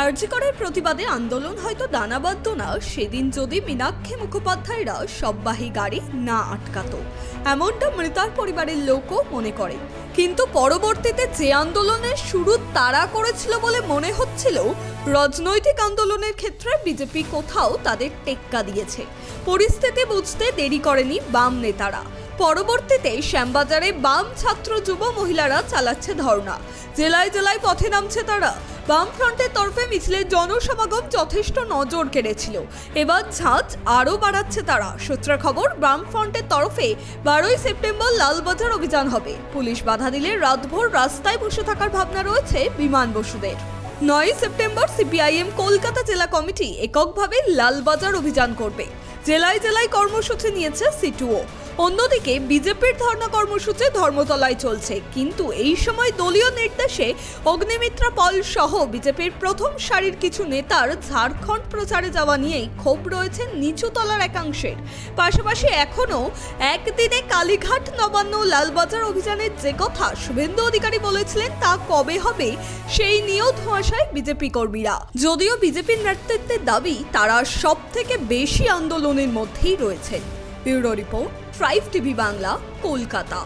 আরজি করের প্রতিবাদে আন্দোলন হয়তো দানাবাধ্য না সেদিন যদি মীনাক্ষী মুখোপাধ্যায়রা সববাহী গাড়ি না আটকাতো, এমনটা মৃতার পরিবারের লোকও মনে করে। কিন্তু পরবর্তীতে যে আন্দোলনের শুরু তারা করেছিল বলে মনে হচ্ছিল, রাজনৈতিক আন্দোলনের ক্ষেত্রে বিজেপি কোথাও তাদের টেক্কা দিয়েছে। পরিস্থিতি বুঝতে দেরি করেনি বাম নেতারা। পরবর্তীতে শ্যামবাজারে বাম ছাত্র যুব মহিলারা চালাচ্ছে ধর্ণা। জেলায় জেলায় পথে নামছে তারা। বামফ্রন্টের তরফে মিছিলের জনসমাগম যথেষ্ট নজর কেড়েছিল। এবার ঝাঁজ আরও বাড়াচ্ছে তারা। সূত্রের খবর, বামফ্রন্টের তরফে 12ই সেপ্টেম্বর লালবাজার অভিযান হবে। পুলিশ বাধা দিলে রাতভর রাস্তায় বসে থাকার ভাবনা রয়েছে বিমান বসুদের। 9ই সেপ্টেম্বর সিপিআইএম কলকাতা জেলা কমিটি এককভাবে লালবাজার অভিযান করবে। জেলায় জেলায় কর্মসূচি নিয়েছে সিটুও। অন্যদিকে বিজেপির ধর্ণা কর্মসূচি ধর্মতলায় চলছে। কিন্তু এই সময় দলীয় নির্দেশে অগ্নিমিত্রা পল সহ বিজেপির প্রথম সারির কিছু নেতার ঝাড়খণ্ড প্রচারে যাওয়া নিয়েই ক্ষোভ রয়েছে নিচুতলার একাংশের। পাশাপাশি এখনও একদিনে কালীঘাট নবান্ন লালবাজার অভিযানের যে কথা শুভেন্দু অধিকারী বলেছিলেন তা কবে হবে সেই নিয়েও ধোঁয়াশায় বিজেপি কর্মীরা। যদিও বিজেপির নেতৃত্বের দাবি তারা সব থেকে বেশি আন্দোলনের মধ্যেই রয়েছে। Bureau report, tribe TV Bangla, Kolkata.